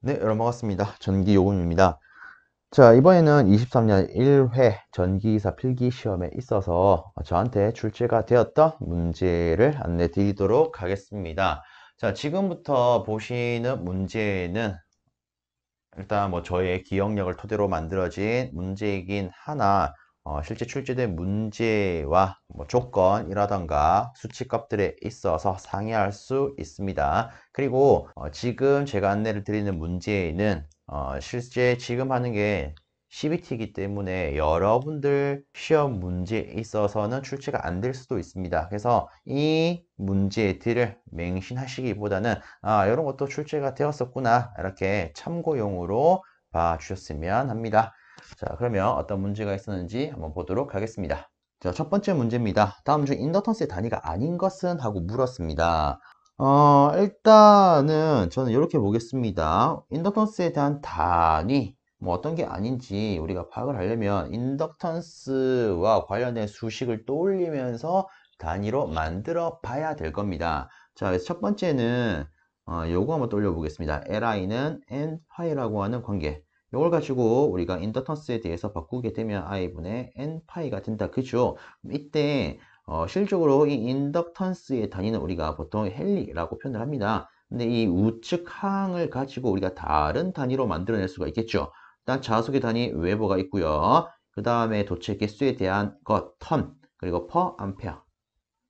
네, 여러분 반갑습니다. 전기요금입니다. 자, 이번에는 23년 1회 전기이사 필기 시험에 있어서 저한테 출제가 되었던 문제를 안내 드리도록 하겠습니다. 자, 지금부터 보시는 문제는 일단 뭐 저의 기억력을 토대로 만들어진 문제이긴 하나 실제 출제된 문제와 뭐 조건이라던가 수치값들에 있어서 상이할 수 있습니다. 그리고 지금 제가 안내를 드리는 문제에는 실제 지금 하는 게 CBT이기 때문에 여러분들 시험 문제에 있어서는 출제가 안 될 수도 있습니다. 그래서 이 문제들을 맹신하시기보다는 이런 것도 출제가 되었었구나 이렇게 참고용으로 봐주셨으면 합니다. 자, 그러면 어떤 문제가 있었는지 한번 보도록 하겠습니다. 자, 첫 번째 문제입니다. 다음 중 인덕턴스의 단위가 아닌 것은? 하고 물었습니다. 일단은 저는 이렇게 보겠습니다. 인덕턴스에 대한 단위, 뭐 어떤 게 아닌지 우리가 파악을 하려면 인덕턴스와 관련된 수식을 떠올리면서 단위로 만들어 봐야 될 겁니다. 자, 그래서 첫 번째는 요거 한번 떠올려 보겠습니다. Li는 n파이라고 하는 관계. 요걸 가지고 우리가 인덕턴스에 대해서 바꾸게 되면 i분의 n파이가 된다. 그죠? 이때 실적으로 이 인덕턴스의 단위는 우리가 보통 헨리라고 표현을 합니다. 근데 이 우측 항을 가지고 우리가 다른 단위로 만들어낼 수가 있겠죠. 일단 자속의 단위 웨버가 있고요. 그 다음에 도체 개수에 대한 것, 턴, 그리고 퍼 암페어.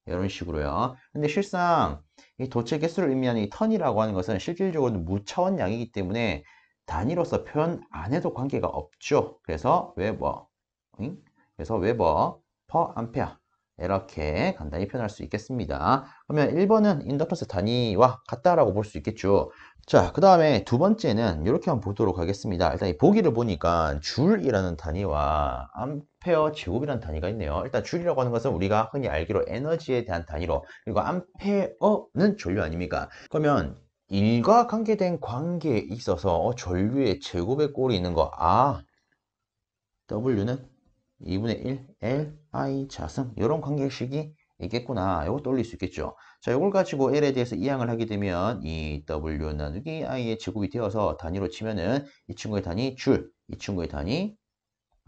이런 식으로요. 근데 실상 이 도체 개수를 의미하는 이 턴이라고 하는 것은 실질적으로 무차원량이기 때문에 단위로서 표현 안 해도 관계가 없죠. 그래서 웨버, 그래서 웨버 퍼 암페어 이렇게 간단히 표현할 수 있겠습니다. 그러면 1번은 인덕턴스 단위와 같다라고 볼 수 있겠죠. 자, 그 다음에 두 번째는 이렇게 한번 보도록 하겠습니다. 일단 이 보기를 보니까 줄이라는 단위와 암페어 제곱이라는 단위가 있네요. 일단 줄이라고 하는 것은 우리가 흔히 알기로 에너지에 대한 단위로, 그리고 암페어는 전류 아닙니까? 그러면 일과 관계된 관계에 있어서 전류의 제곱의 꼴이 있는 거, W는 2분의 1 L, I 자승 이런 관계식이 있겠구나. 이거 떠올릴 수 있겠죠. 자, 이걸 가지고 L에 대해서 이항을 하게 되면 이 W 나누기 I의 제곱이 되어서 단위로 치면은 이 친구의 단위 줄, 이 친구의 단위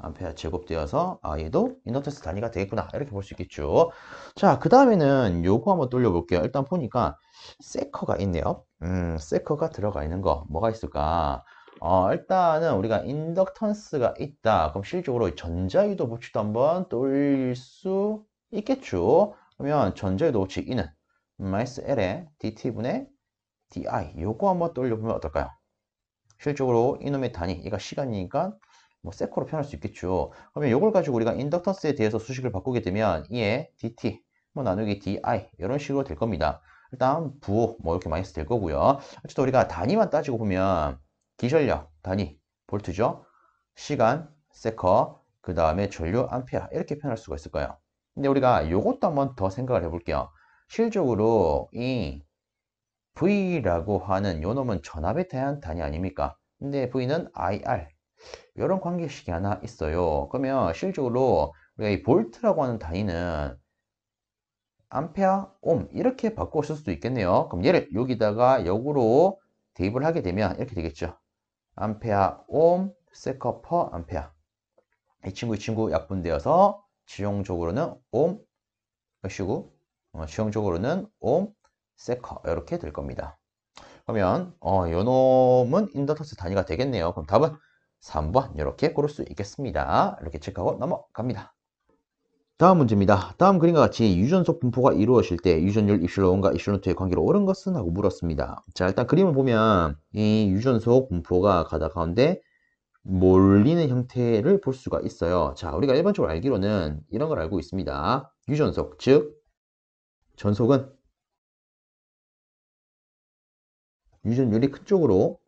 암페어 제곱되어서 얘도 인덕턴스 단위가 되겠구나. 이렇게 볼 수 있겠죠. 자, 그 다음에는 요거 한번 돌려볼게요. 일단 보니까 세커가 있네요. 세커가 들어가 있는 거 뭐가 있을까? 일단은 우리가 인덕턴스가 있다. 그럼 실질적으로 전자유도 법칙도 한번 떠올릴 수 있겠죠. 그러면 전자유도 법칙 이는 마이너스 L의 dt분의 di 요거 한번 떠올려보면 어떨까요? 실질적으로 이놈의 단위, 얘가 시간이니까 뭐 세코로 표현할 수 있겠죠. 그러면 이걸 가지고 우리가 인덕턴스에 대해서 수식을 바꾸게 되면 이에 dt 뭐 나누기 di 이런 식으로 될 겁니다. 일단 부호 뭐 이렇게 많이 쓸 거고요. 어쨌든 우리가 단위만 따지고 보면 기전력 단위 볼트죠. 시간 세커 그 다음에 전류 암페어 이렇게 표현할 수가 있을 거예요. 근데 우리가 이것도 한번 더 생각을 해볼게요. 실적으로 이 V라고 하는 요 놈은 전압에 대한 단위 아닙니까? 근데 V는 IR 이런 관계식이 하나 있어요. 그러면 실질적으로 우리가 이 볼트라고 하는 단위는 암페어, 옴 이렇게 바꿔 쓸 수도 있겠네요. 그럼 얘를 여기다가 역으로 대입을 하게 되면 이렇게 되겠죠. 암페어, 옴, 세커 퍼 암페어. 이 친구 약분되어서 지용적으로는 옴, 시고 지용적으로는 옴, 세커 이렇게 될 겁니다. 그러면 요 놈은 인덕턴스 단위가 되겠네요. 그럼 답은 3번 이렇게 고를 수 있겠습니다. 이렇게 체크하고 넘어갑니다. 다음 문제입니다. 다음 그림과 같이 유전속 분포가 이루어질 때 유전율 입실론과 입실론2의 관계로 옳은 것은? 하고 물었습니다. 자, 일단 그림을 보면 이 유전속 분포가 가다 가운데 몰리는 형태를 볼 수가 있어요. 자, 우리가 일반적으로 알기로는 이런 걸 알고 있습니다. 유전속, 즉 전속은 유전율이 큰 쪽으로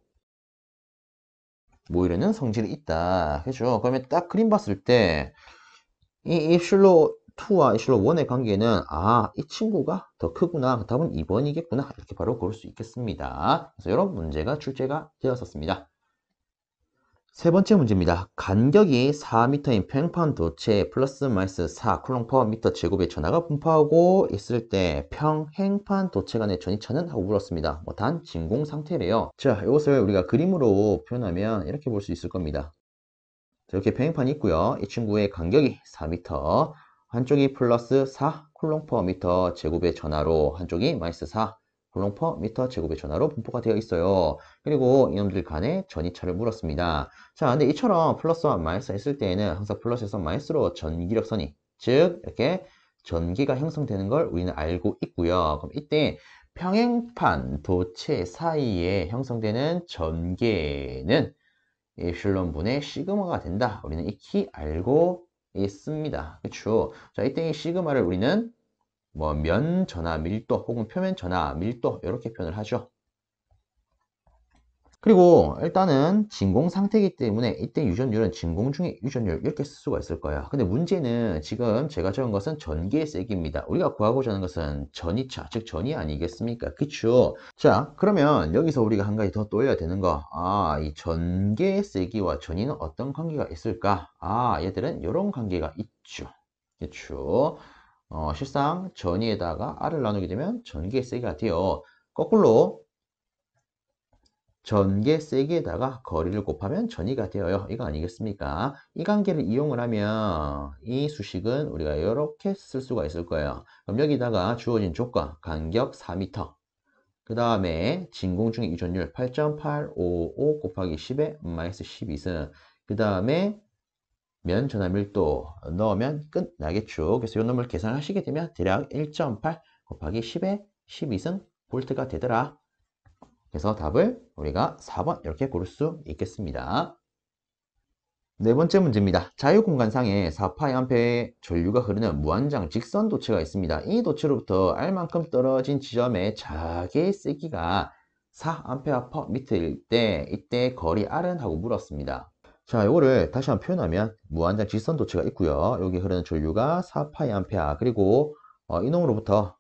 모이려는 성질이 있다. 그죠? 그러면 딱 그림 봤을 때 이 입실로 2와 입실로 1의 관계는 이 친구가 더 크구나. 답은 2번이겠구나. 이렇게 바로 고를 수 있겠습니다. 그래서 이런 문제가 출제가 되었었습니다. 세 번째 문제입니다. 간격이 4m인 평행판 도체에 플러스 마이너스 4 쿨롱 퍼 미터 제곱의 전하가 분포하고 있을 때 평행판 도체 간의 전이차는? 하고 물었습니다. 뭐 단 진공 상태래요. 자, 이것을 우리가 그림으로 표현하면 이렇게 볼 수 있을 겁니다. 자, 이렇게 평행판이 있고요. 이 친구의 간격이 4m, 한쪽이 플러스 4 쿨롱 퍼 미터 제곱의 전하로, 한쪽이 마이너스 4 쿨롱 퍼 미터 제곱의 전하로 분포가 되어 있어요. 그리고 이놈들 간의 전이차를 물었습니다. 자, 근데 이처럼 플러스와 마이너스 했을 때에는 항상 플러스에서 마이너스로 전기력선이, 즉 이렇게 전기가 형성되는 걸 우리는 알고 있고요. 그럼 이때 평행판 도체 사이에 형성되는 전개는 엡실론 분의 시그마가 된다. 우리는 익히 알고 있습니다. 그렇죠? 자, 이때 이 시그마를 우리는 뭐 면 전하 밀도 혹은 표면 전하 밀도 이렇게 표현을 하죠. 그리고 일단은 진공 상태이기 때문에 이때 유전율은 진공 중에 유전율 이렇게 쓸 수가 있을 거야. 근데 문제는 지금 제가 적은 것은 전기의 세기입니다. 우리가 구하고자 하는 것은 전이차, 즉 전이 아니겠습니까? 그쵸? 자, 그러면 여기서 우리가 한 가지 더 떠올려야 되는 거. 아, 이 전기의 세기와 전이는 어떤 관계가 있을까? 아, 얘들은 이런 관계가 있죠. 그쵸? 실상 전이에다가 R을 나누게 되면 전기의 세기가 돼요. 거꾸로 전개 세기에다가 거리를 곱하면 전이가 되어요. 이거 아니겠습니까? 이 관계를 이용을 하면 이 수식은 우리가 이렇게 쓸 수가 있을 거예요. 그럼 여기다가 주어진 조건, 간격 4m, 그 다음에 진공 중의 유전율 8.855 곱하기 10의 마이너스 12승, 그 다음에 면 전하 밀도 넣으면 끝나겠죠. 그래서 이 놈을 계산하시게 되면 대략 1.8 곱하기 10의 12승 볼트가 되더라. 그래서 답을 우리가 4번 이렇게 고를 수 있겠습니다. 네 번째 문제입니다. 자유공간상에 4파이암페어의 전류가 흐르는 무한장 직선 도체가 있습니다. 이 도체로부터 R만큼 떨어진 지점의 자개의 세기가 4A per m일 때 이때 거리 R은? 하고 물었습니다. 자, 이거를 다시 한번 표현하면 무한장 직선 도체가 있고요. 여기 흐르는 전류가 4파이암페어, 그리고 이놈으로부터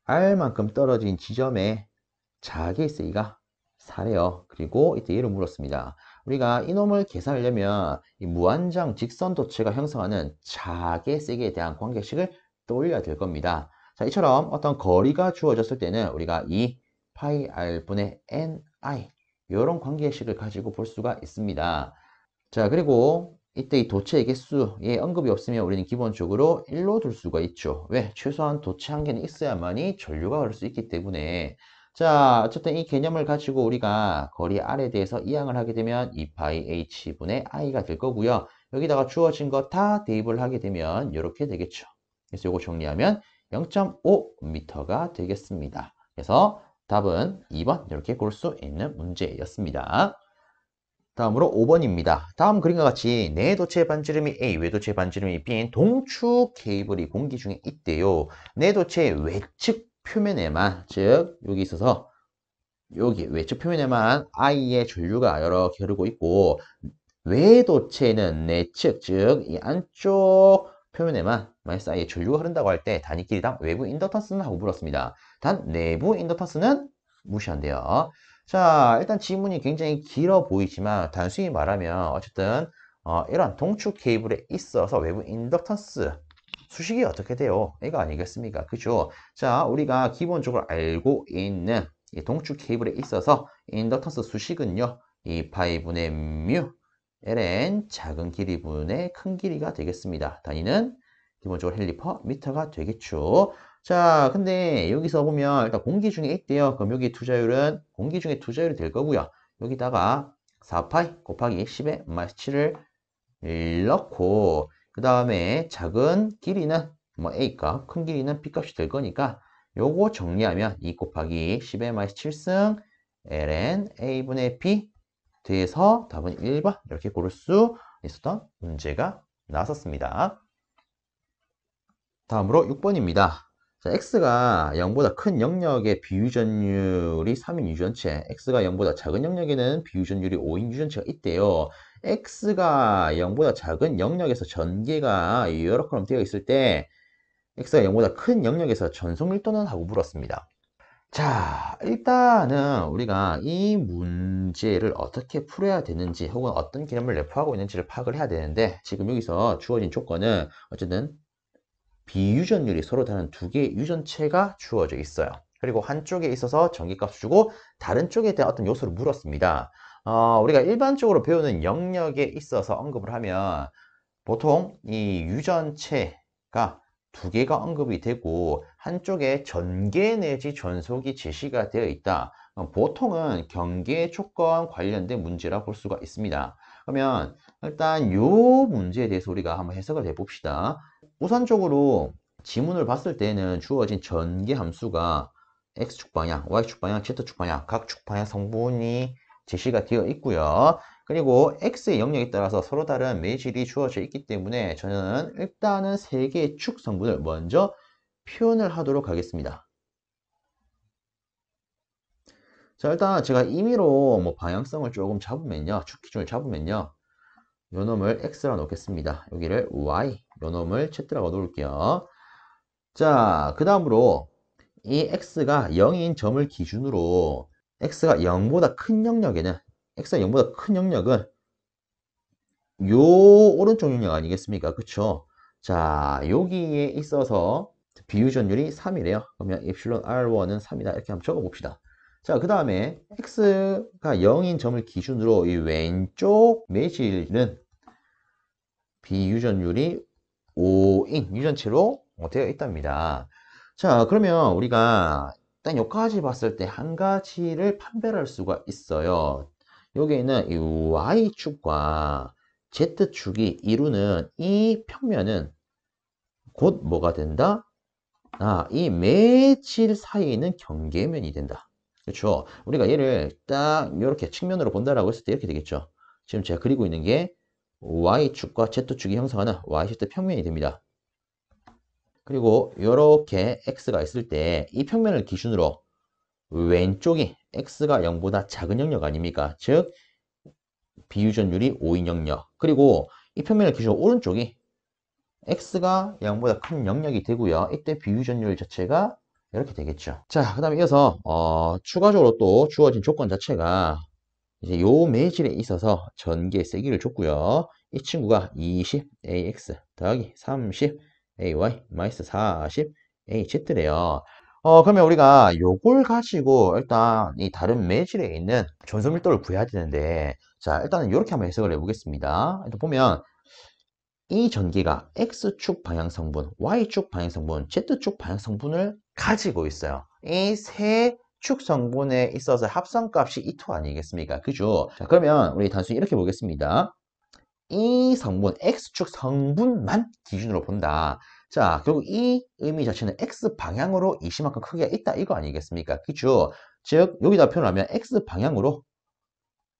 R만큼 떨어진 지점의 자기의 세기가 4래요. 그리고 이때 얘를 물었습니다. 우리가 이놈을 계산하려면 이 무한장 직선 도체가 형성하는 자기의 세기에 대한 관계식을 떠올려야 될 겁니다. 자, 이처럼 어떤 거리가 주어졌을 때는 우리가 이 파이 r분의 ni 이런 관계식을 가지고 볼 수가 있습니다. 자, 그리고 이때 이 도체의 개수에 언급이 없으면 우리는 기본적으로 1로 둘 수가 있죠. 왜? 최소한 도체 한 개는 있어야만이 전류가 흐를 수 있기 때문에. 자, 어쨌든 이 개념을 가지고 우리가 거리 R에 대해서 이항을 하게 되면 2파이 H분의 I가 될 거고요. 여기다가 주어진 거 다 대입을 하게 되면 이렇게 되겠죠. 그래서 이거 정리하면 0.5m가 되겠습니다. 그래서 답은 2번 이렇게 고를 수 있는 문제였습니다. 다음으로 5번입니다. 다음 그림과 같이 내도체 반지름이 A, 외도체 반지름이 B인 동축 케이블이 공기 중에 있대요. 내도체의 외측 표면에만, 즉 여기 있어서 여기 외측 표면에만 I의 전류가 이렇게 흐르고 있고, 외도체는 내측, 즉 이 안쪽 표면에만 마이너스 I의 전류가 흐른다고 할 때 단위 길이당 외부 인덕턴스는? 하고 물었습니다. 단 내부 인덕턴스는 무시한대요. 자, 일단 지문이 굉장히 길어 보이지만 단순히 말하면 어쨌든 이런 동축 케이블에 있어서 외부 인덕턴스 수식이 어떻게 돼요? 이거 아니겠습니까? 그죠? 자, 우리가 기본적으로 알고 있는 이 동축 케이블에 있어서 인덕턴스 수식은요, 이 파이분의 뮤 ln 작은 길이분의 큰 길이가 되겠습니다. 단위는 기본적으로 헬리퍼 미터가 되겠죠. 자, 근데 여기서 보면 일단 공기 중에 있대요. 그럼 여기 투자율은 공기 중에 투자율이 될 거고요. 여기다가 4파이 곱하기 10의 마이너스 7을 넣고, 그 다음에 작은 길이는 뭐 A값, 큰 길이는 B값이 될 거니까 요거 정리하면 2 곱하기 10의 마이너스 7승 ln A분의 B 돼서 답은 1번 이렇게 고를 수 있었던 문제가 나왔었습니다. 다음으로 6번입니다. 자, x가 0보다 큰 영역의 비유전율이 3인 유전체, x가 0보다 작은 영역에는 비유전율이 5인 유전체가 있대요. x가 0보다 작은 영역에서 전개가 이렇게 되어 있을 때 x가 0보다 큰 영역에서 전속 밀도는? 하고 물었습니다. 자, 일단은 우리가 이 문제를 어떻게 풀어야 되는지 혹은 어떤 개념을 내포하고 있는지를 파악을 해야 되는데 지금 여기서 주어진 조건은 어쨌든 비유전율이 서로 다른 두 개의 유전체가 주어져 있어요. 그리고 한쪽에 있어서 전기값을 주고 다른 쪽에 대한 어떤 요소를 물었습니다. 우리가 일반적으로 배우는 영역에 있어서 언급을 하면 보통 이 유전체가 두 개가 언급이 되고 한쪽에 전개 내지 전속이 제시가 되어 있다. 보통은 경계 조건 관련된 문제라 볼 수가 있습니다. 그러면 일단 이 문제에 대해서 우리가 한번 해석을 해봅시다. 우선적으로 지문을 봤을 때는 주어진 전개 함수가 x축 방향, y축 방향, z축 방향 각 축 방향 성분이 제시가 되어 있고요. 그리고 x의 영역에 따라서 서로 다른 매질이 주어져 있기 때문에 저는 일단은 세 개의 축 성분을 먼저 표현을 하도록 하겠습니다. 자, 일단 제가 임의로 뭐 방향성을 조금 잡으면요. 축 기준을 잡으면요. 요 놈을 x라 놓겠습니다. 여기를 y, 요 놈을 z라고 놓을게요. 자, 그 다음으로 이 x가 0인 점을 기준으로 x가 0보다 큰 영역에는 x가 0보다 큰 영역은 요 오른쪽 영역 아니겠습니까? 그쵸? 자, 여기에 있어서 비유전율이 3이래요. 그러면 엡실론 R1은 3이다. 이렇게 한번 적어봅시다. 자, 그 다음에 x가 0인 점을 기준으로 이 왼쪽 매질은 비유전율이 5인 유전체로 되어 있답니다. 자, 그러면 우리가 일단 여기까지 봤을 때 한 가지를 판별할 수가 있어요. 여기에는 이 Y축과 Z축이 이루는 이 평면은 곧 뭐가 된다? 이 매질 사이에 있는 경계면이 된다. 그렇죠? 우리가 얘를 딱 이렇게 측면으로 본다라고 했을 때 이렇게 되겠죠. 지금 제가 그리고 있는 게 Y축과 Z축이 형성하는 YZ 평면이 됩니다. 그리고 이렇게 X가 있을 때 이 평면을 기준으로 왼쪽이 X가 0보다 작은 영역 아닙니까? 즉 비유전율이 5인 영역. 그리고 이 평면을 기준으로 오른쪽이 X가 0보다 큰 영역이 되고요. 이때 비유전율 자체가 이렇게 되겠죠. 자, 그 다음에 이어서 추가적으로 또 주어진 조건 자체가 이제 요 매질에 있어서 전개 세기를 줬고요. 이 친구가 20AX 더하기 30AY 마이너스 40AZ래요. 그러면 우리가 요걸 가지고 일단 이 다른 매질에 있는 전소 밀도를 구해야 되는데, 자, 일단은 이렇게 한번 해석을 해보겠습니다. 일단 보면 이 전기가 X축 방향 성분, Y축 방향 성분, Z축 방향 성분을 가지고 있어요. 이 세 축 성분에 있어서 합성값이 이 투 아니겠습니까? 그죠? 자, 그러면 우리 단순히 이렇게 보겠습니다. 이 성분, X축 성분만 기준으로 본다. 자, 결국 이 의미 자체는 X 방향으로 20만큼 크기가 있다 이거 아니겠습니까? 그죠? 즉, 여기다 표현하면 X 방향으로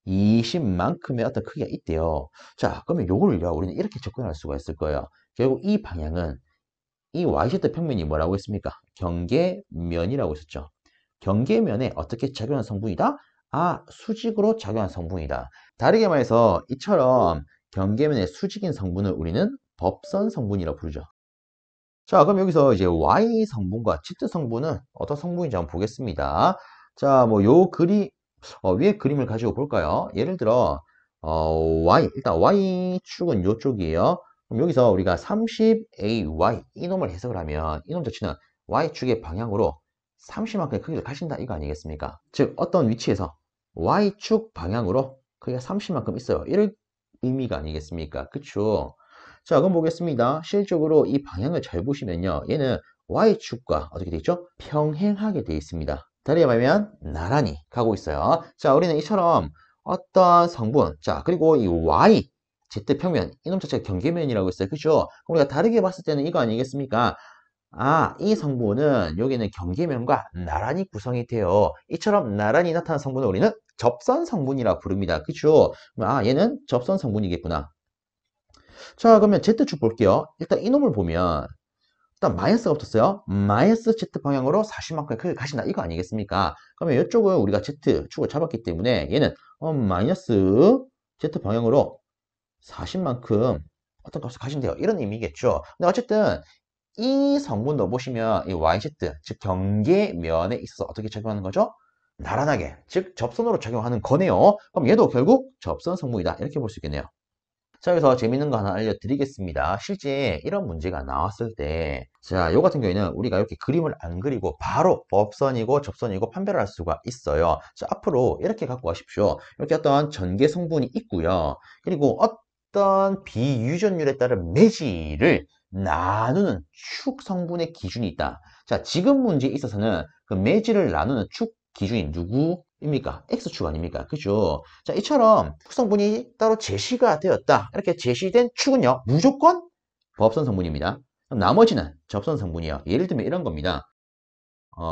20만큼의 어떤 크기가 있대요. 자, 그러면 요거를요, 우리는 이렇게 접근할 수가 있을 거예요. 결국 이 방향은 이 YZ 평면이 뭐라고 했습니까? 경계면이라고 했었죠. 경계면에 어떻게 작용한 성분이다? 수직으로 작용한 성분이다. 다르게 말해서 이처럼 경계면에 수직인 성분을 우리는 법선 성분이라고 부르죠. 자, 그럼 여기서 이제 Y 성분과 Z 성분은 어떤 성분인지 한번 보겠습니다. 자, 뭐 요 위에 그림을 가지고 볼까요? 예를 들어 일단 Y축은 요쪽이에요. 그럼 여기서 우리가 30AY 이놈을 해석을 하면 이놈 자체는 Y축의 방향으로 30만큼의 크기를 가진다 이거 아니겠습니까? 즉 어떤 위치에서 Y축 방향으로 크기가 30만큼 있어요. 이럴 의미가 아니겠습니까? 그쵸? 자, 그럼 보겠습니다. 실적으로 이 방향을 잘 보시면요. 얘는 Y축과 어떻게 되어 있죠? 평행하게 되어 있습니다. 다리에 말하면 나란히 가고 있어요. 자, 우리는 이처럼 어떤 성분, 자, 그리고 이 Y, Z평면, 이놈 자체가 경계면이라고 했어요. 그죠? 그럼 우리가 다르게 봤을 때는 이거 아니겠습니까? 이 성분은 여기는 경계면과 나란히 구성이 되어 이처럼 나란히 나타난 성분을 우리는 접선 성분이라 부릅니다. 그죠? 얘는 접선 성분이겠구나. 자, 그러면 Z축 볼게요. 일단 이놈을 보면 일단 마이너스가 붙었어요. 마이너스 Z 방향으로 40만큼의 크기를 가신다. 이거 아니겠습니까? 그러면 이쪽은 우리가 Z축을 잡았기 때문에 얘는 마이너스 Z 방향으로 40만큼 어떤 값을 가신대요. 이런 의미겠죠. 근데 어쨌든 이 성분도 보시면 이 YZ, 즉 경계면에 있어서 어떻게 적용하는 거죠? 나란하게, 즉 접선으로 작용하는 거네요. 그럼 얘도 결국 접선 성분이다. 이렇게 볼 수 있겠네요. 자, 여기서 재밌는 거 하나 알려드리겠습니다. 실제 이런 문제가 나왔을 때, 자, 요 같은 경우에는 우리가 이렇게 그림을 안 그리고 바로 법선이고 접선이고 판별을 할 수가 있어요. 자, 앞으로 이렇게 갖고 가십시오. 이렇게 어떤 전개 성분이 있고요. 그리고 어떤 비유전율에 따른 매질을 나누는 축 성분의 기준이 있다. 자, 지금 문제에 있어서는 그 매질을 나누는 축 기준이 누구입니까? X축 아닙니까? 그죠? 자, 이처럼 축성분이 따로 제시가 되었다. 이렇게 제시된 축은요, 무조건 법선 성분입니다. 그럼 나머지는 접선 성분이요. 예를 들면 이런 겁니다.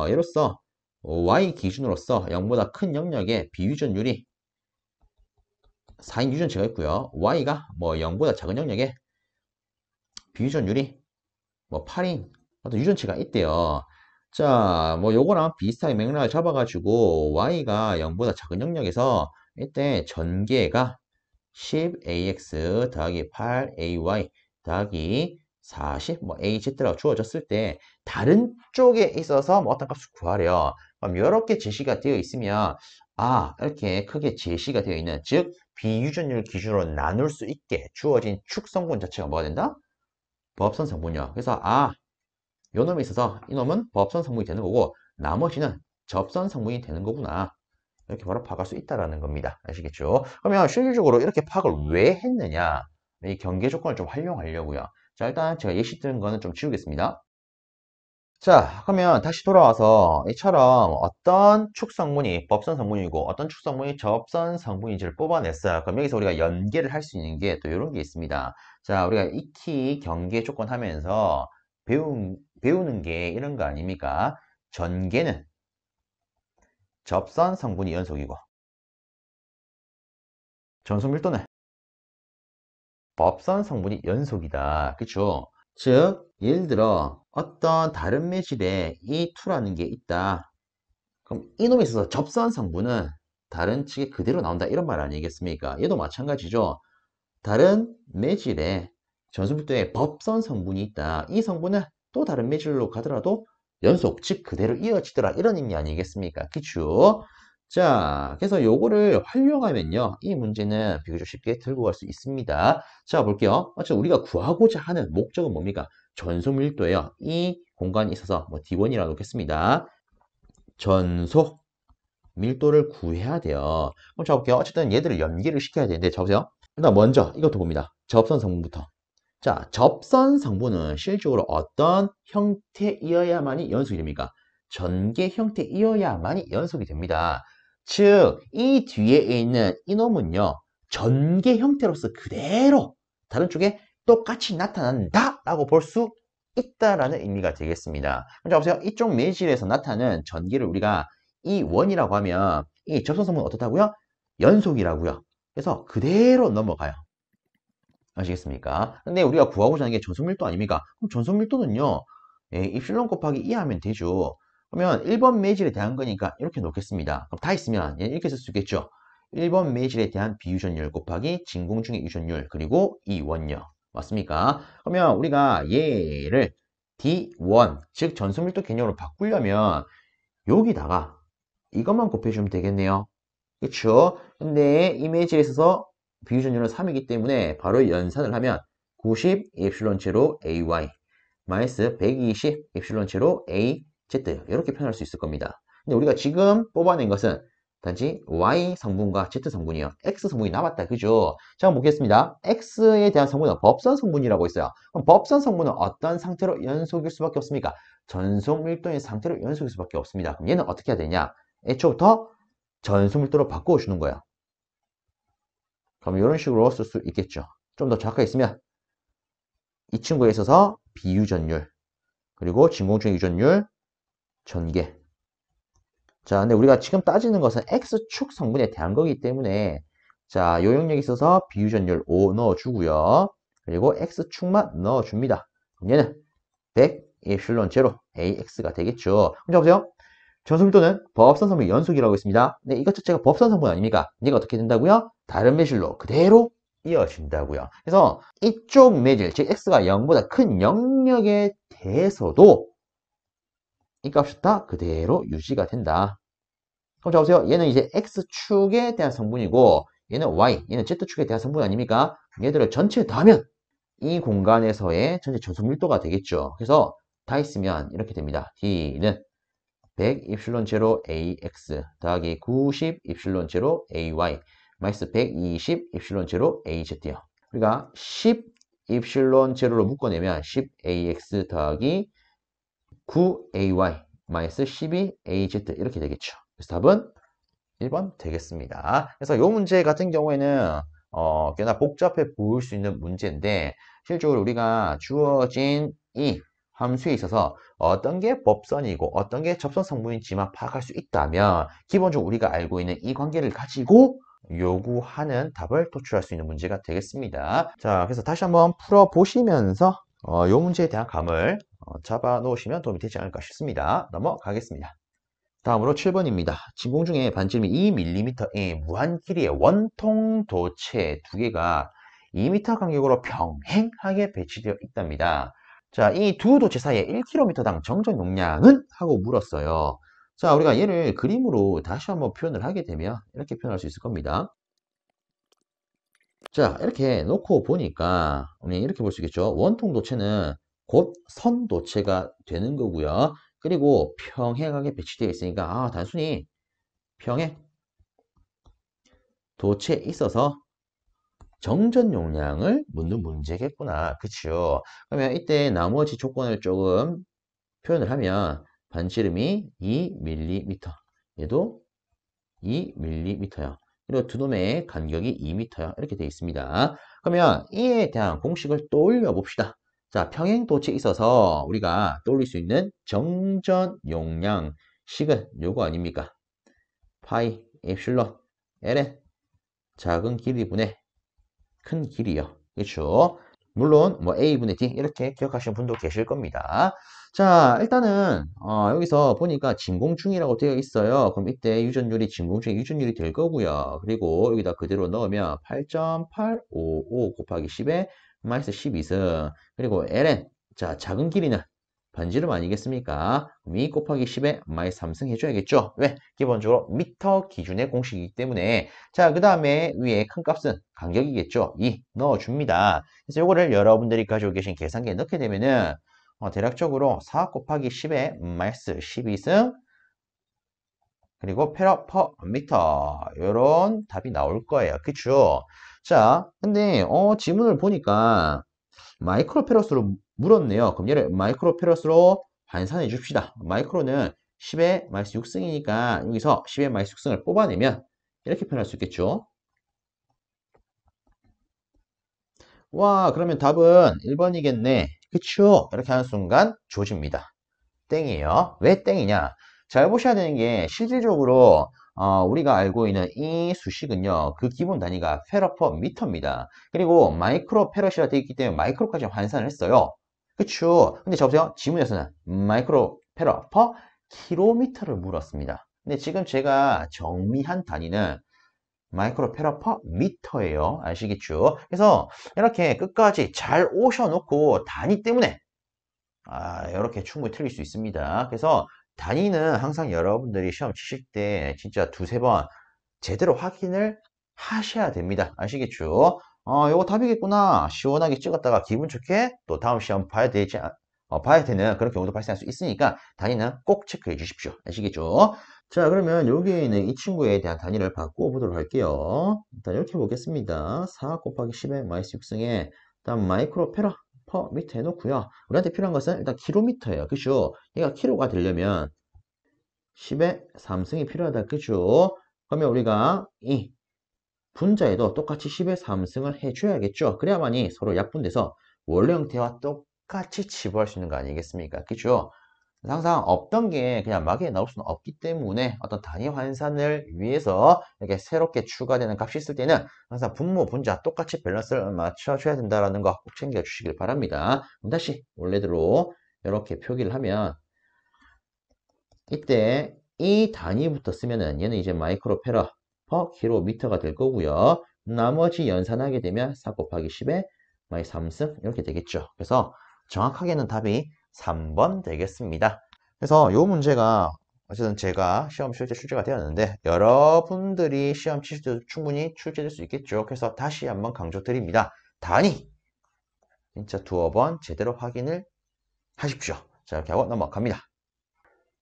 얘로서 Y 기준으로서 0보다 큰 영역의 비유전율이 4인 유전체가 있고요. Y가 뭐 0보다 작은 영역의 비유전율이 뭐 8인 어떤 유전체가 있대요. 자, 뭐 요거랑 비슷하게 맥락을 잡아가지고 Y가 0보다 작은 영역에서 이때 전개가 10ax 더하기 8ay 더하기 40, 뭐 az라고 주어졌을 때 다른 쪽에 있어서 뭐 어떤 값을 구하래요. 그럼 이렇게 제시가 되어 있으면 이렇게 크게 제시가 되어 있는 즉 비유전율 기준으로 나눌 수 있게 주어진 축 성분 자체가 뭐가 된다? 법선 성분이요. 그래서 요 놈이 있어서 이 놈은 법선 성분이 되는 거고 나머지는 접선 성분이 되는 거구나. 이렇게 바로 파악할 수 있다라는 겁니다. 아시겠죠? 그러면 실질적으로 이렇게 파악을 왜 했느냐? 이 경계 조건을 좀 활용하려고요. 자, 일단 제가 예시 든 거는 좀 지우겠습니다. 자, 그러면 다시 돌아와서 이처럼 어떤 축 성분이 법선 성분이고 어떤 축 성분이 접선 성분인지를 뽑아냈어요. 그럼 여기서 우리가 연계를 할 수 있는 게 또 이런 게 있습니다. 자, 우리가 익히 경계 조건 하면서 배우는 게 이런 거 아닙니까? 전개는 접선 성분이 연속이고 전속 밀도는 법선 성분이 연속이다. 그쵸? 즉, 예를 들어 어떤 다른 매질에 이 2라는 게 있다. 그럼 이놈에 있어서 접선 성분은 다른 측에 그대로 나온다. 이런 말 아니겠습니까? 얘도 마찬가지죠. 다른 매질에 전속밀도에 법선 성분이 있다. 이 성분은 또 다른 매질로 가더라도 연속, 즉 그대로 이어지더라. 이런 의미 아니겠습니까? 그쵸? 자, 그래서 요거를 활용하면요. 이 문제는 비교적 쉽게 들고 갈 수 있습니다. 자, 볼게요. 우리가 구하고자 하는 목적은 뭡니까? 전속 밀도예요. 이 공간이 있어서 뭐 D1이라고 놓겠습니다. 전속 밀도를 구해야 돼요. 그럼 자, 볼게요. 어쨌든 얘들을 연계를 시켜야 되는데, 자, 보세요. 일단 먼저 이것도 봅니다. 접선 성분부터. 자, 접선 성분은 실질적으로 어떤 형태이어야만이 연속이 됩니까? 전개 형태이어야만이 연속이 됩니다. 즉, 이 뒤에 있는 이놈은요, 전개 형태로서 그대로 다른 쪽에 똑같이 나타난다 라고 볼 수 있다라는 의미가 되겠습니다. 자, 보세요. 이쪽 매질에서 나타나는 전개를 우리가 이 원이라고 하면 이 접선 성분은 어떻다고요? 연속이라고요. 그래서 그대로 넘어가요. 아시겠습니까? 근데 우리가 구하고자 하는 게 전속밀도 아닙니까? 그럼 전속밀도는요, 입실론 곱하기 2 하면 되죠. 그러면 1번 매질에 대한 거니까 이렇게 놓겠습니다. 그럼 다 있으면 이렇게 쓸 수 있겠죠. 1번 매질에 대한 비유전율 곱하기 진공 중의 유전율 그리고 이 원요. 맞습니까? 그러면 우리가 얘를 D1, 즉 전속밀도 개념으로 바꾸려면 여기다가 이것만 곱해주면 되겠네요. 그쵸? 근데 이 매질에 있어서 비유전율은 3이기 때문에 바로 연산을 하면 90 엡실론제로 AY 마이너스 120 엡실론제로 AZ 이렇게 표현할 수 있을 겁니다. 근데 우리가 지금 뽑아낸 것은 단지 Y 성분과 Z 성분이요. X 성분이 남았다. 그죠? 자, 한번 보겠습니다. X에 대한 성분은 법선 성분이라고 있어요. 그럼 법선 성분은 어떤 상태로 연속일 수밖에 없습니까? 전속 밀도의 상태로 연속일 수밖에 없습니다. 그럼 얘는 어떻게 해야 되냐? 애초부터 전속 밀도로 바꿔주는 거예요. 그럼 이런 식으로 쓸 수 있겠죠. 좀 더 정확하게 있으면 이 친구에 있어서 비유전율 그리고 진공중의 유전율 전개. 자, 근데 우리가 지금 따지는 것은 X축 성분에 대한 거기 때문에 자, 요 영역에 있어서 비유전율 5 넣어주고요. 그리고 X축만 넣어줍니다. 그럼 얘는 100 엡실론 제로 AX가 되겠죠. 그럼 자, 보세요. 전속밀도는 법선 성분 연속이라고 했습니다. 근데 이것 자체가 법선 성분 아닙니까? 얘가 어떻게 된다고요? 다른 매실로 그대로 이어진다고요. 그래서 이쪽 매질, 즉 x가 0보다 큰 영역에 대해서도 이 값이 다 그대로 유지가 된다. 그럼 자 보세요. 얘는 이제 x축에 대한 성분이고 얘는 y, 얘는 z축에 대한 성분 아닙니까? 얘들을 전체 다 하면 이 공간에서의 전체 전속 밀도가 되겠죠. 그래서 다 있으면 이렇게 됩니다. D는 100 입실론 제로 AX 더하기 90 입실론 제로 AY 마이너스 120 입실론 제로 AZ요. 우리가 10 입실론 제로로 묶어내면 10AX 더하기 9AY 마이너스 12AZ 이렇게 되겠죠. 그래서 답은 1번 되겠습니다. 그래서 이 문제 같은 경우에는 꽤나 복잡해 보일 수 있는 문제인데 실질적으로 우리가 주어진 이 함수에 있어서 어떤 게 법선이고 어떤 게 접선 성분인지만 파악할 수 있다면 기본적으로 우리가 알고 있는 이 관계를 가지고 요구하는 답을 도출할 수 있는 문제가 되겠습니다. 자, 그래서 다시 한번 풀어보시면서 요 문제에 대한 감을 잡아 놓으시면 도움이 되지 않을까 싶습니다. 넘어가겠습니다. 다음으로 7번입니다. 진공 중에 반지름이 2mm의 무한 길이의 원통 도체 두 개가 2m 간격으로 평행하게 배치되어 있답니다. 자, 이 두 도체 사이의 1km당 정전 용량은? 하고 물었어요. 자, 우리가 얘를 그림으로 다시 한번 표현을 하게 되면 이렇게 표현할 수 있을 겁니다. 자, 이렇게 놓고 보니까 우리 이렇게 볼 수 있겠죠. 원통 도체는 곧 선 도체가 되는 거고요. 그리고 평행하게 배치되어 있으니까 단순히 평행 도체에 있어서 정전 용량을 묻는 문제겠구나. 그쵸? 그러면 이때 나머지 조건을 조금 표현을 하면 반지름이 2mm, 얘도 2mm요. 그리고 두 놈의 간격이 2m요. 이렇게 되어 있습니다. 그러면 이에 대한 공식을 떠올려 봅시다. 자, 평행 도체에 있어서 우리가 떠올릴 수 있는 정전 용량식은 요거 아닙니까? 파이 엡실론 ln 작은 길이분의 큰 길이요. 그렇죠? 물론 뭐 a분의 d 이렇게 기억하시는 분도 계실 겁니다. 자, 일단은 여기서 보니까 진공 중이라고 되어 있어요. 그럼 이때 유전율이 진공 중의 유전율이 될 거고요. 그리고 여기다 그대로 넣으면 8.855 곱하기 10에 마이너스 12승. 그리고 ln, 자, 작은 길이는 반지름 아니겠습니까? 미 곱하기 10에 마이너스 3승 해줘야겠죠? 왜? 기본적으로 미터 기준의 공식이기 때문에. 자, 그 다음에 위에 큰 값은 간격이겠죠? 2 넣어줍니다. 그래서 요거를 여러분들이 가지고 계신 계산기에 넣게 되면은 대략적으로 4 곱하기 10에 마이너스 12승 그리고 페라 퍼 미터 요런 답이 나올 거예요. 그쵸? 자, 근데 지문을 보니까 마이크로페럿으로 물었네요. 그럼 얘를 마이크로페럿으로 환산해 줍시다. 마이크로는 10의 마이너스 6승이니까 여기서 10의 마이너스 6승을 뽑아내면 이렇게 표현할 수 있겠죠. 와, 그러면 답은 1번이겠네. 그쵸? 이렇게 하는 순간 조집니다. 땡이에요. 왜 땡이냐? 잘 보셔야 되는 게 실질적으로 우리가 알고 있는 이 수식은요. 그 기본 단위가 페러 퍼 미터입니다. 그리고 마이크로 페럿이라 되어 있기 때문에 마이크로까지 환산을 했어요. 그쵸? 근데 저 보세요. 지문에서는 마이크로 페러 퍼 킬로미터를 물었습니다. 근데 지금 제가 정리한 단위는 마이크로 페라 퍼 미터예요. 아시겠죠? 그래서 이렇게 끝까지 잘 오셔놓고 단위 때문에 이렇게 충분히 틀릴 수 있습니다. 그래서 단위는 항상 여러분들이 시험 치실 때 진짜 두세 번 제대로 확인을 하셔야 됩니다. 아시겠죠? 요거 답이겠구나. 시원하게 찍었다가 기분 좋게 또 다음 시험 봐야 되는 그런 경우도 발생할 수 있으니까 단위는 꼭 체크해 주십시오. 아시겠죠? 자, 그러면 여기에 있는 이 친구에 대한 단위를 바꾸어 보도록 할게요. 일단 이렇게 보겠습니다. 4 곱하기 10의 마이너스 6승에 다음 마이크로 페라 퍼 미터 해놓고요. 우리한테 필요한 것은 일단 킬로미터예요. 그죠? 얘가 킬로가 되려면 10의 3승이 필요하다. 그죠? 그러면 우리가 이 분자에도 똑같이 10의 3승을 해줘야겠죠. 그래야만이 서로 약분돼서 원래 형태와 똑같이 치부할 수 있는 거 아니겠습니까? 그죠? 항상 없던 게 그냥 막연히 나올 수는 없기 때문에 어떤 단위 환산을 위해서 이렇게 새롭게 추가되는 값이 있을 때는 항상 분모, 분자 똑같이 밸런스를 맞춰줘야 된다는 거 꼭 챙겨주시길 바랍니다. 그럼 다시 원래대로 이렇게 표기를 하면 이때 이 단위부터 쓰면은 얘는 이제 마이크로 페라 퍼 킬로미터가 될 거고요. 나머지 연산하게 되면 4 곱하기 10에 마이너스 3승 이렇게 되겠죠. 그래서 정확하게는 답이 3번 되겠습니다. 그래서 이 문제가 어쨌든 제가 시험 실제 출제가 되었는데 여러분들이 시험 치실 때도 충분히 출제될 수 있겠죠. 그래서 다시 한번 강조드립니다. 단위 진짜 두어 번 제대로 확인을 하십시오. 자, 이렇게 하고 넘어갑니다.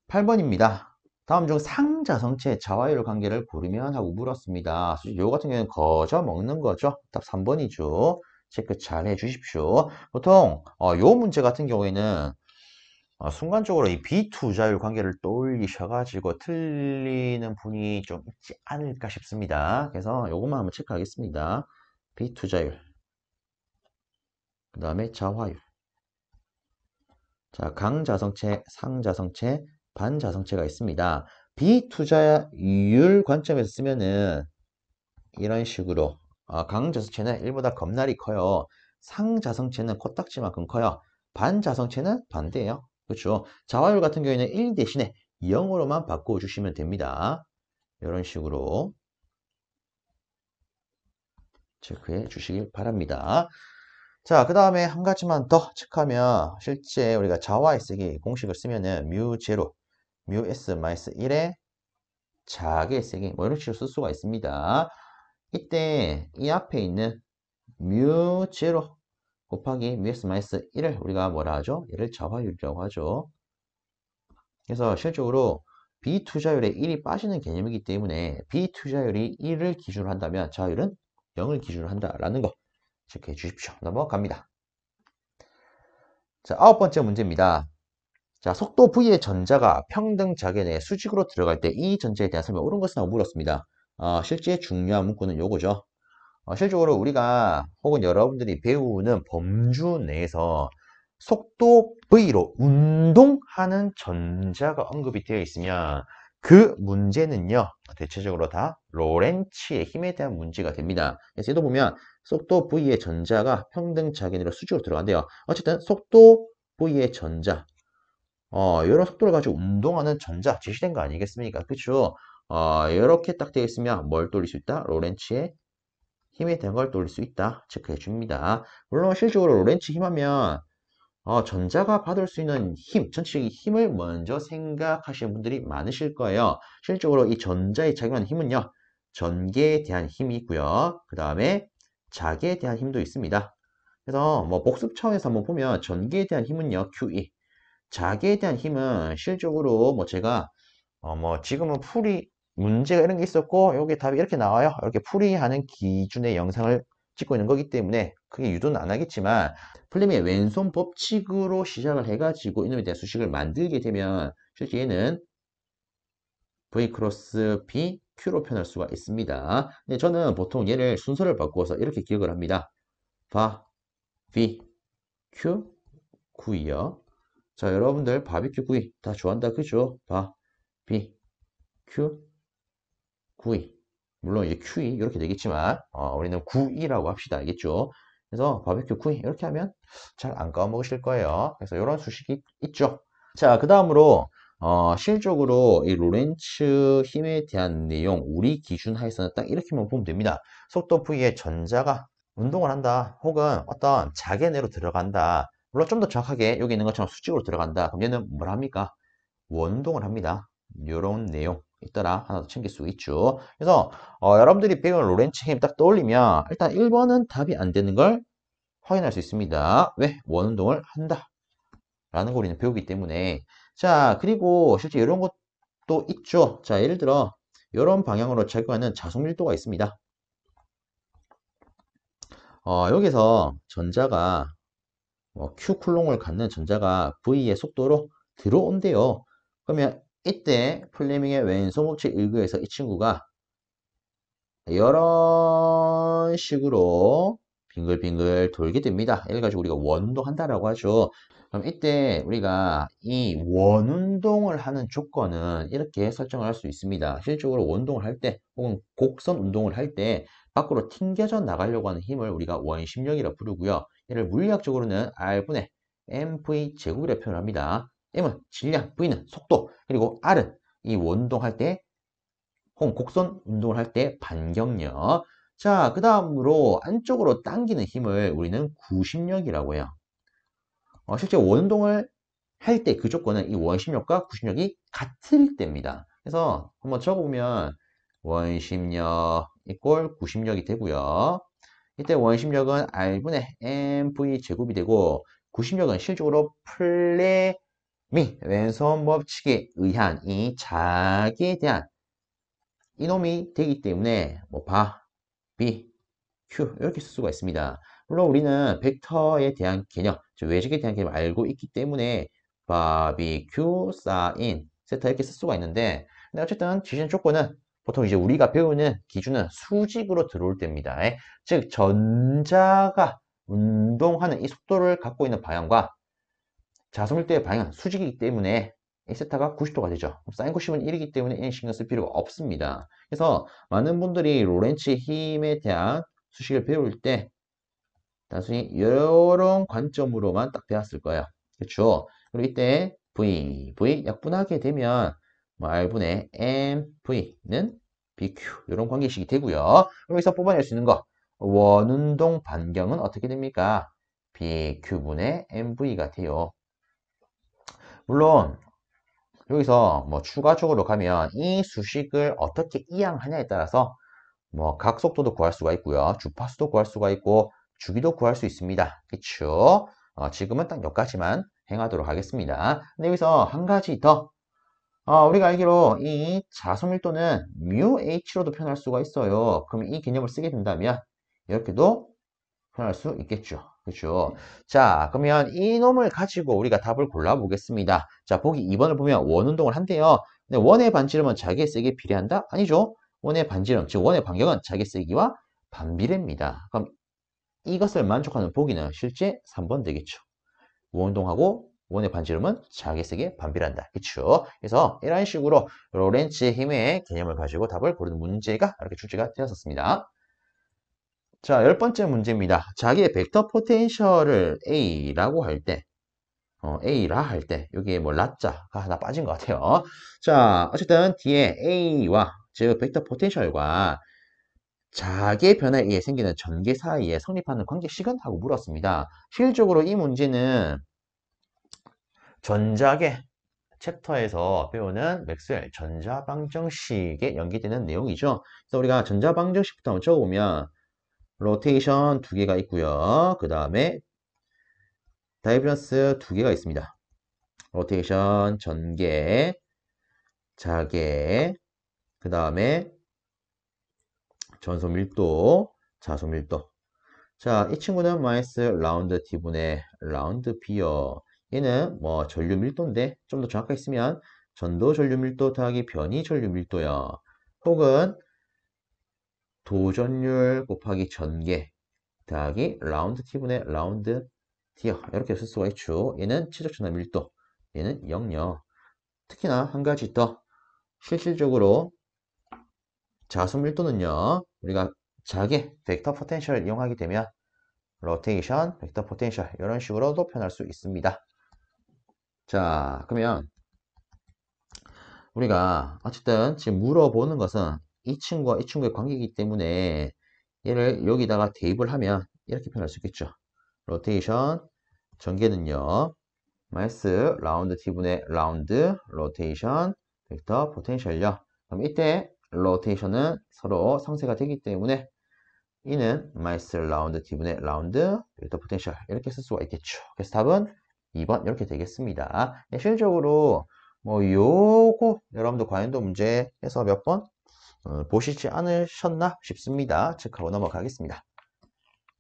8번입니다. 다음 중 상자성체 자와율 관계를 고르면 하고 물었습니다. 요 같은 경우는 거저 먹는 거죠. 답 3번이죠. 체크 잘 해주십시오. 보통 요 문제 같은 경우에는 순간적으로 이 비투자율 관계를 떠올리셔가지고 틀리는 분이 좀 있지 않을까 싶습니다. 그래서 요것만 한번 체크하겠습니다. 비투자율, 그 다음에 자화율. 자, 강자성체, 상자성체, 반자성체가 있습니다. 비투자율 관점에서 쓰면은 이런 식으로 강자성체는 1보다 겁나리 커요. 상자성체는 코딱지만큼 커요. 반자성체는 반대예요. 그렇죠? 자화율 같은 경우에는 1 대신에 0으로만 바꿔주시면 됩니다. 이런 식으로 체크해 주시길 바랍니다. 자, 그 다음에 한 가지만 더 체크하면 실제 우리가 자화의 쓰기 공식을 쓰면은 뮤 제로, 뮤 s 마이너스 1의 작의 세기 뭐 이런 식으로 쓸 수가 있습니다. 이때 이 앞에 있는 뮤 제로 곱하기 뮤 s 마이너스 1을 우리가 뭐라 하죠? 얘를 자화율이라고 하죠. 그래서 실질적으로 비투자율에 1이 빠지는 개념이기 때문에 비투자율이 1을 기준으로 한다면 자율은 0을 기준으로 한다라는 거 체크해 주십시오. 넘어갑니다. 자, 9번째 문제입니다. 자, 속도 V의 전자가 평등 자개 내 수직으로 들어갈 때 이 전자에 대한 설명 옳은 것은 하고 물었습니다. 실제 중요한 문구는 요거죠. 실질적으로 우리가 혹은 여러분들이 배우는 범주 내에서 속도 V로 운동하는 전자가 언급이 되어 있으면 그 문제는요, 대체적으로 다 로렌츠의 힘에 대한 문제가 됩니다. 그래서 얘도 보면 속도 V의 전자가 평등 자개내로 수직으로 들어간대요. 어쨌든 속도 V의 전자, 이런 속도를 가지고 운동하는 전자 제시된 거 아니겠습니까? 그쵸? 이렇게 딱 되어 있으면 뭘 돌릴 수 있다? 로렌츠의 힘에 대한 걸 돌릴 수 있다. 체크해 줍니다. 물론 실질적으로 로렌츠 힘하면 전자가 받을 수 있는 힘, 전체적인 힘을 먼저 생각하시는 분들이 많으실 거예요. 실질적으로 이 전자에 작용하는 힘은요. 전개에 대한 힘이 있고요. 그 다음에 자개에 대한 힘도 있습니다. 그래서 뭐 복습 차원에서 한번 보면 전개에 대한 힘은요. QE. 자기에 대한 힘은 실적으로 뭐 제가 뭐 지금은 풀이 문제가 이런 게 있었고 여기 답이 이렇게 나와요. 이렇게 풀이하는 기준의 영상을 찍고 있는 거기 때문에 크게 유도는 안 하겠지만 플레밍의 왼손 법칙으로 시작을 해가지고 이놈에 대한 수식을 만들게 되면 실제 얘는 V 크로스 B Q로 표현할 수가 있습니다. 근데 저는 보통 얘를 순서를 바꾸어서 이렇게 기억을 합니다. 바, V, Q, Q이요. 자, 여러분들 바비큐 구이 다 좋아한다, 그죠? 바, 비, 큐, 구이. 물론 이제 큐이 이렇게 되겠지만 우리는 구이라고 합시다, 알겠죠? 그래서 바비큐 구이 이렇게 하면 잘 안 까먹으실 거예요. 그래서 이런 수식이 있죠. 자, 그 다음으로 실적으로 이 로렌츠 힘에 대한 내용 우리 기준 하에서는 딱 이렇게만 보면 됩니다. 속도 V의 전자가 운동을 한다 혹은 어떤 자개내로 들어간다. 물론 좀 더 정확하게 여기 있는 것처럼 수직으로 들어간다. 그럼 얘는 뭘 합니까? 원동을 합니다. 이런 내용 있더라 하나 더 챙길 수 있죠. 그래서 여러분들이 배운 로렌츠 힘 딱 떠올리면 일단 1번은 답이 안 되는 걸 확인할 수 있습니다. 왜? 원운동을 한다 라는 걸 우리는 배우기 때문에. 자, 그리고 실제 이런 것도 있죠. 자, 예를 들어 이런 방향으로 작용하는 자속 밀도가 있습니다. 여기서 전자가 Q 쿨롱을 갖는 전자가 V의 속도로 들어온대요. 그러면 이때 플레밍의 왼손 법칙 일부에서 이 친구가 이런 식으로 빙글빙글 돌게 됩니다. 이걸 가지고 우리가 원운동한다라고 하죠. 그럼 이때 우리가 이 원운동을 하는 조건은 이렇게 설정을 할 수 있습니다. 실질적으로 원운동을 할 때 혹은 곡선 운동을 할 때 밖으로 튕겨져 나가려고 하는 힘을 우리가 원심력이라 부르고요. 얘를 물리학적으로는 R분의 mv 제곱이라 표현합니다. m은 질량, v는 속도, 그리고 R은 이 원운동할 때 혹은 곡선 운동을 할 때 반경력. 자, 그 다음으로 안쪽으로 당기는 힘을 우리는 구심력이라고 해요. 실제 원운동을 할 때 그 조건은 이 원심력과 구심력이 같을 때입니다. 그래서 한번 적어보면 원심력 이꼴 구심력이 되고요. 이때 원심력은 R분의 mv 제곱이 되고 구심력은 실적으로 플레미 왼손 법칙에 의한 이 자기에 대한 이놈이 되기 때문에 뭐 바, 비, q 이렇게 쓸 수가 있습니다. 물론 우리는 벡터에 대한 개념, 즉 외적에 대한 개념을 알고 있기 때문에 바비큐, 사인, 세타 이렇게 쓸 수가 있는데 근데 어쨌든 지시는 조건은 보통 이제 우리가 배우는 기준은 수직으로 들어올 때입니다. 즉 전자가 운동하는 이 속도를 갖고 있는 방향과 자소밀도의 방향은 수직이기 때문에 이 세타가 90도가 되죠. 사인 90은 1이기 때문에 n 신경 쓸 필요가 없습니다. 그래서 많은 분들이 로렌츠의 힘에 대한 수식을 배울 때 단순히 이런 관점으로만 딱 배웠을 거예요. 그렇죠? 그리고 이때 V 약분하게 되면 뭐 R분의 MV는 BQ 이런 관계식이 되고요. 여기서 뽑아낼 수 있는 거 원운동 반경은 어떻게 됩니까? BQ분의 MV가 돼요. 물론 여기서 뭐 추가적으로 가면 이 수식을 어떻게 이항하냐에 따라서 뭐 각속도도 구할 수가 있고요. 주파수도 구할 수가 있고 주기도 구할 수 있습니다. 그쵸? 지금은 딱 여기까지만 행하도록 하겠습니다. 근데 여기서 한 가지 더 우리가 알기로 이 자소밀도는 h로도 표현할 수가 있어요. 그럼 이 개념을 쓰게 된다면 이렇게도 표현할 수 있겠죠. 그렇죠? 자, 그러면 이 놈을 가지고 우리가 답을 골라보겠습니다. 자, 보기 2번을 보면 원운동을 한대요. 근데 원의 반지름은 자기의 세기에 비례한다? 아니죠. 원의 반지름, 즉 원의 반경은 자기의 세기와 반비례입니다. 그럼 이것을 만족하는 보기는 실제 3번 되겠죠. 원운동하고 원의 반지름은 자기의 세기에 반비례한다. 그렇죠? 그래서 이런 식으로 로렌츠의 힘의 개념을 가지고 답을 고르는 문제가 이렇게 출제가 되었었습니다. 자, 10번째 문제입니다. 자기의 벡터 포텐셜을 A라고 할 때, A라 할 때, 여기에 뭐 라자가 하나 빠진 것 같아요. 자, 어쨌든 뒤에 A와, 즉 벡터 포텐셜과 자기의 변화에 의해 생기는 전개 사이에 성립하는 관계식은? 하고 물었습니다. 실질적으로 이 문제는 전자계 챕터에서 배우는 맥스웰 전자방정식에 연계되는 내용이죠. 그래서 우리가 전자방정식부터 한번 적어보면 로테이션 두 개가 있고요. 그 다음에 다이버전스 두 개가 있습니다. 로테이션, 전개, 자개, 그 다음에 전소밀도, 자소밀도. 자, 이 친구는 마이너스 라운드 T분의 라운드 B요. 얘는 뭐 전류 밀도인데 좀 더 정확하게 쓰면 전도 전류 밀도 더하기 변이 전류 밀도요. 혹은 도전율 곱하기 전개 더하기 라운드 T분의 라운드 T요. 이렇게 쓸 수가 있죠. 얘는 최적전압 밀도, 얘는 0요. 특히나 한 가지 더 실질적으로 자수 밀도는요. 우리가 자기 벡터 포텐셜을 이용하게 되면 로테이션, 벡터 포텐셜 이런 식으로도 표현할 수 있습니다. 자, 그러면 우리가 어쨌든 지금 물어보는 것은 이 친구와 이 친구의 관계이기 때문에 얘를 여기다가 대입을 하면 이렇게 표현할 수 있겠죠. 로테이션 전개는요. 마이너스 라운드 T분의 라운드 로테이션 벡터 포텐셜요. 그럼 이때 로테이션은 서로 상쇄가 되기 때문에 이는 마이너스 라운드 T분의 라운드 벡터 포텐셜 이렇게 쓸 수가 있겠죠. 그래서 답은 2번 이렇게 되겠습니다. 네, 실질적으로 뭐 요거 여러분들 관련도 문제 해서 몇 번 보시지 않으셨나 싶습니다. 체크하고 넘어가겠습니다.